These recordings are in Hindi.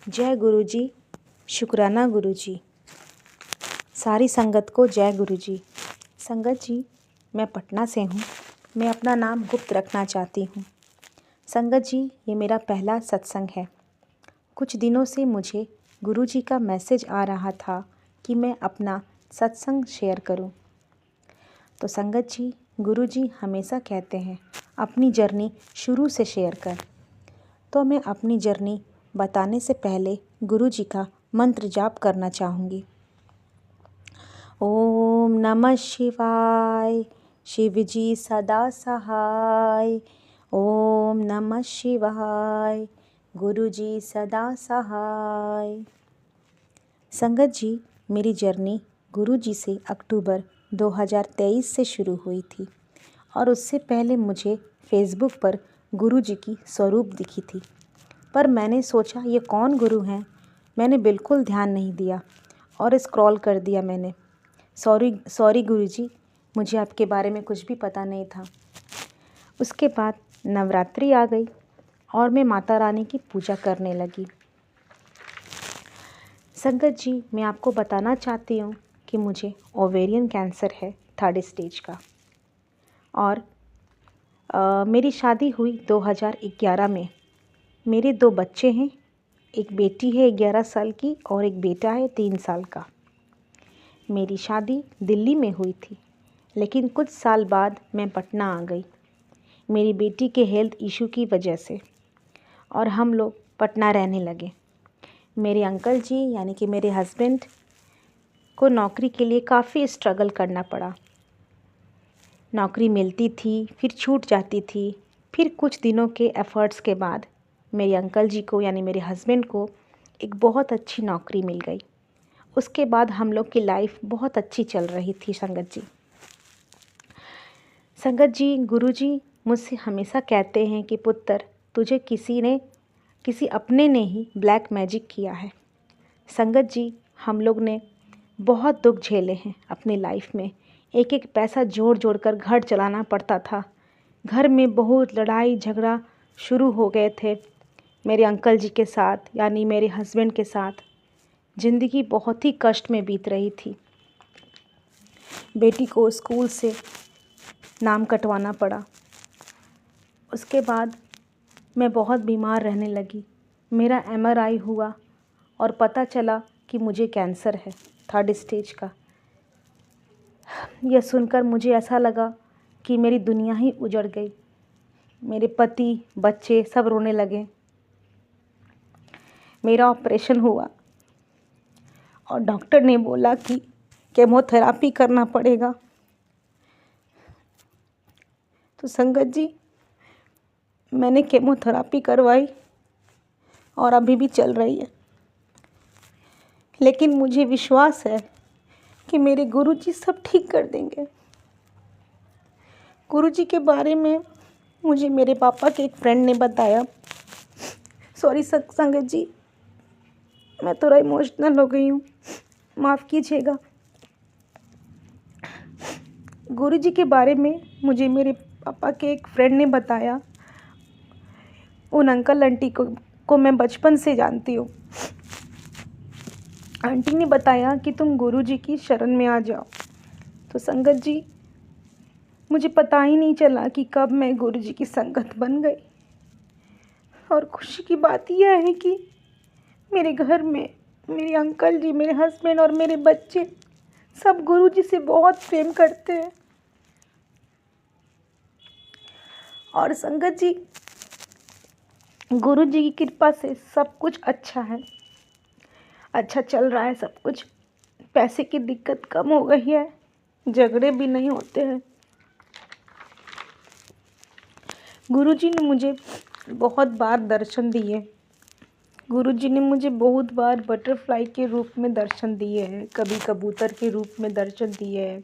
जय गुरुजी। शुक्राना गुरुजी। सारी संगत को जय गुरुजी। संगत जी, मैं पटना से हूँ। मैं अपना नाम गुप्त रखना चाहती हूँ। संगत जी, ये मेरा पहला सत्संग है। कुछ दिनों से मुझे गुरुजी का मैसेज आ रहा था कि मैं अपना सत्संग शेयर करूँ। तो संगत जी, गुरुजी हमेशा कहते हैं अपनी जर्नी शुरू से शेयर कर। तो मैं अपनी जर्नी बताने से पहले गुरुजी का मंत्र जाप करना चाहूँगी। ओम नमः शिवाय, शिव जी सदा सहाय। ओम नमः शिवाय, गुरुजी सदा सहाय। संगत जी, मेरी जर्नी गुरुजी से अक्टूबर 2023 से शुरू हुई थी और उससे पहले मुझे फेसबुक पर गुरुजी की स्वरूप दिखी थी। पर मैंने सोचा ये कौन गुरु हैं, मैंने बिल्कुल ध्यान नहीं दिया और स्क्रॉल कर दिया मैंने। सॉरी गुरुजी, मुझे आपके बारे में कुछ भी पता नहीं था। उसके बाद नवरात्रि आ गई और मैं माता रानी की पूजा करने लगी। संगत जी, मैं आपको बताना चाहती हूँ कि मुझे ओवेरियन कैंसर है 3rd स्टेज का। और मेरी शादी हुई 2011 में। मेरे 2 बच्चे हैं, एक बेटी है 11 साल की और एक बेटा है 3 साल का। मेरी शादी दिल्ली में हुई थी, लेकिन कुछ साल बाद मैं पटना आ गई मेरी बेटी के हेल्थ इशू की वजह से, और हम लोग पटना रहने लगे। मेरे अंकल जी यानी कि मेरे हस्बैंड को नौकरी के लिए काफ़ी स्ट्रगल करना पड़ा। नौकरी मिलती थी, फिर छूट जाती थी, फिर कुछ दिनों के एफ़र्ट्स के बाद मेरे अंकल जी को यानी मेरे हस्बैंड को एक बहुत अच्छी नौकरी मिल गई। उसके बाद हम लोग की लाइफ बहुत अच्छी चल रही थी। संगत जी, गुरुजी मुझसे हमेशा कहते हैं कि पुत्र, तुझे किसी अपने ने ही ब्लैक मैजिक किया है। संगत जी, हम लोग ने बहुत दुख झेले हैं अपनी लाइफ में। एक एक पैसा जोड़ कर घर चलाना पड़ता था। घर में बहुत लड़ाई झगड़ा शुरू हो गए थे मेरे अंकल जी के साथ यानी मेरे हस्बैंड के साथ। ज़िंदगी बहुत ही कष्ट में बीत रही थी। बेटी को स्कूल से नाम कटवाना पड़ा। उसके बाद मैं बहुत बीमार रहने लगी। मेरा MRI हुआ और पता चला कि मुझे कैंसर है 3rd स्टेज का। यह सुनकर मुझे ऐसा लगा कि मेरी दुनिया ही उजड़ गई। मेरे पति, बच्चे सब रोने लगे। मेरा ऑपरेशन हुआ और डॉक्टर ने बोला कि केमोथेरापी करना पड़ेगा। तो संगत जी, मैंने केमोथेरापी करवाई और अभी भी चल रही है। लेकिन मुझे विश्वास है कि मेरे गुरुजी सब ठीक कर देंगे। गुरुजी के बारे में मुझे मेरे पापा के एक फ्रेंड ने बताया। सॉरी संगत जी, मैं थोड़ा इमोशनल हो गई हूँ, माफ़ कीजिएगा। गुरुजी के बारे में मुझे मेरे पापा के एक फ्रेंड ने बताया। उन अंकल आंटी को मैं बचपन से जानती हूँ। आंटी ने बताया कि तुम गुरुजी की शरण में आ जाओ। तो संगत जी, मुझे पता ही नहीं चला कि कब मैं गुरुजी की संगत बन गई। और खुशी की बात यह है कि मेरे घर में मेरे अंकल जी, मेरे हस्बैंड और मेरे बच्चे सब गुरुजी से बहुत प्रेम करते हैं। और संगत जी, गुरुजी की कृपा से सब कुछ अच्छा है, अच्छा चल रहा है सब कुछ। पैसे की दिक्कत कम हो गई है, झगड़े भी नहीं होते हैं। गुरुजी ने मुझे बहुत बार दर्शन दिए। गुरुजी ने मुझे बहुत बार बटरफ्लाई के रूप में दर्शन दिए हैं, कभी कबूतर के रूप में दर्शन दिए हैं।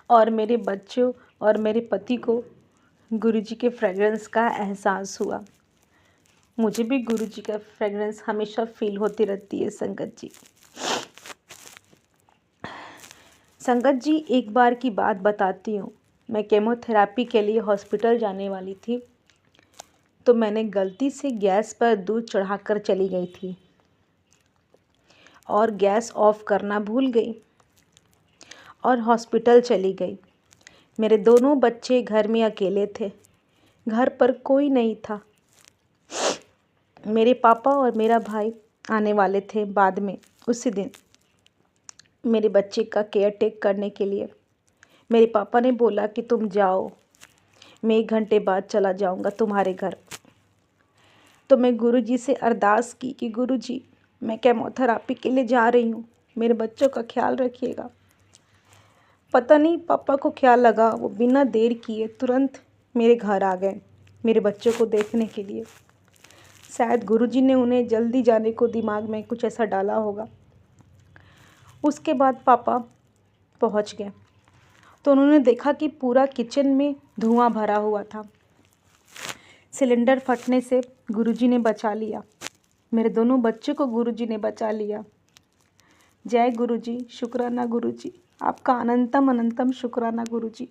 और मेरे बच्चों और मेरे पति को गुरुजी के फ्रेगरेंस का एहसास हुआ। मुझे भी गुरुजी का फ्रेगरेंस हमेशा फील होती रहती है। संगत जी, एक बार की बात बताती हूँ। मैं केमोथेरापी के लिए हॉस्पिटल जाने वाली थी, तो मैंने गलती से गैस पर दूध चढ़ाकर चली गई थी और गैस ऑफ करना भूल गई और हॉस्पिटल चली गई। मेरे दोनों बच्चे घर में अकेले थे, घर पर कोई नहीं था। मेरे पापा और मेरा भाई आने वाले थे बाद में उसी दिन मेरे बच्चे का केयर टेक करने के लिए। मेरे पापा ने बोला कि तुम जाओ, मैं 1 घंटे बाद चला जाऊंगा तुम्हारे घर। तो मैं गुरुजी से अरदास की कि गुरुजी, मैं केमोथेरापी के लिए जा रही हूँ, मेरे बच्चों का ख्याल रखिएगा। पता नहीं पापा को क्या लगा, वो बिना देर किए तुरंत मेरे घर आ गए मेरे बच्चों को देखने के लिए। शायद गुरुजी ने उन्हें जल्दी जाने को दिमाग में कुछ ऐसा डाला होगा। उसके बाद पापा पहुंच गए तो उन्होंने देखा कि पूरा किचन में धुआं भरा हुआ था। सिलेंडर फटने से गुरुजी ने बचा लिया, मेरे दोनों बच्चों को गुरुजी ने बचा लिया। जय गुरुजी, शुक्राना गुरुजी, आपका अनंतम अनंतम शुक्राना गुरुजी।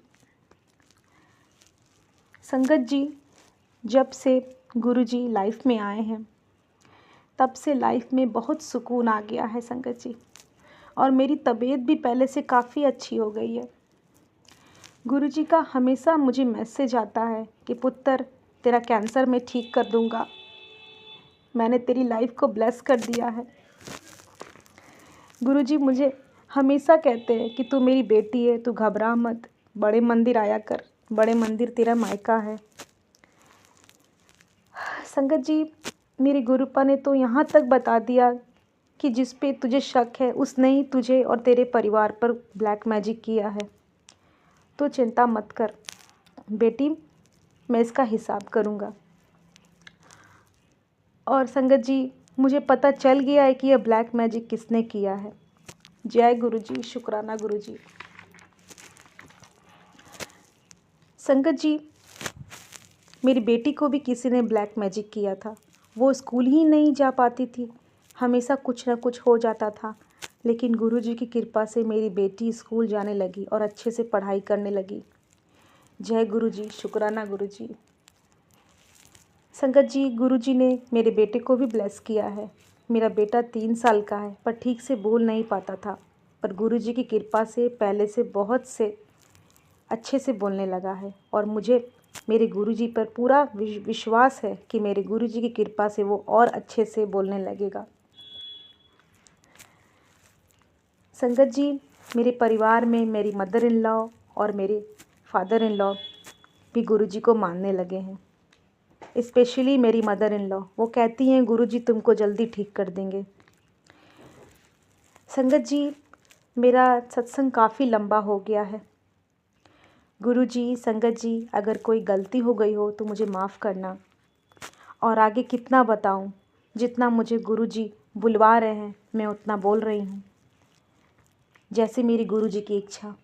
संगत जी, जब से गुरुजी लाइफ में आए हैं तब से लाइफ में बहुत सुकून आ गया है संगत जी, और मेरी तबीयत भी पहले से काफ़ी अच्छी हो गई है। गुरुजी का हमेशा मुझे मैसेज आता है कि पुत्र, तेरा कैंसर मैं ठीक कर दूंगा, मैंने तेरी लाइफ को ब्लेस कर दिया है। गुरुजी मुझे हमेशा कहते हैं कि तू मेरी बेटी है, तू घबरा मत, बड़े मंदिर आया कर, बड़े मंदिर तेरा मायका है। संगत जी, मेरे गुरुपा ने तो यहाँ तक बता दिया कि जिस पे तुझे शक है उसने ही तुझे और तेरे परिवार पर ब्लैक मैजिक किया है। तो चिंता मत कर बेटी, मैं इसका हिसाब करूँगा। और संगत जी, मुझे पता चल गया है कि यह ब्लैक मैजिक किसने किया है। जय गुरुजी, शुक्राना गुरुजी। संगत जी, मेरी बेटी को भी किसी ने ब्लैक मैजिक किया था। वो स्कूल ही नहीं जा पाती थी, हमेशा कुछ ना कुछ हो जाता था। लेकिन गुरुजी की कृपा से मेरी बेटी स्कूल जाने लगी और अच्छे से पढ़ाई करने लगी। जय गुरुजी, शुक्राना गुरुजी। संगत जी, गुरुजी ने मेरे बेटे को भी ब्लेस किया है। मेरा बेटा 3 साल का है पर ठीक से बोल नहीं पाता था, पर गुरुजी की कृपा से पहले से बहुत से अच्छे से बोलने लगा है। और मुझे मेरे गुरुजी पर पूरा विश्वास है कि मेरे गुरुजी की कृपा से वो और अच्छे से बोलने लगेगा। संगत जी, मेरे परिवार में मेरी मदर इन लॉ और मेरे फादर इन लॉ भी गुरुजी को मानने लगे हैं। स्पेशली मेरी मदर इन लॉ, वो कहती हैं गुरुजी तुमको जल्दी ठीक कर देंगे। संगत जी, मेरा सत्संग काफ़ी लंबा हो गया है। गुरुजी, संगत जी, अगर कोई गलती हो गई हो तो मुझे माफ़ करना। और आगे कितना बताऊं, जितना मुझे गुरुजी बुलवा रहे हैं मैं उतना बोल रही हूँ, जैसे मेरी गुरुजी की इच्छा।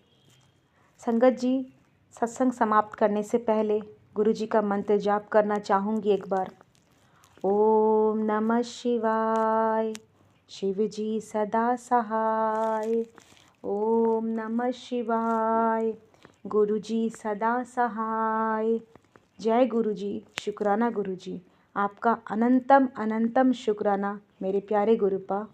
संगत जी, सत्संग समाप्त करने से पहले गुरुजी का मंत्र जाप करना चाहूँगी एक बार। ओम नमः शिवाय, शिव जी सदा सहाय। ओम नमः शिवाय, गुरुजी सदा सहाय। जय गुरुजी, शुक्राना गुरुजी, आपका अनंतम अनंतम शुक्राना मेरे प्यारे गुरुपा।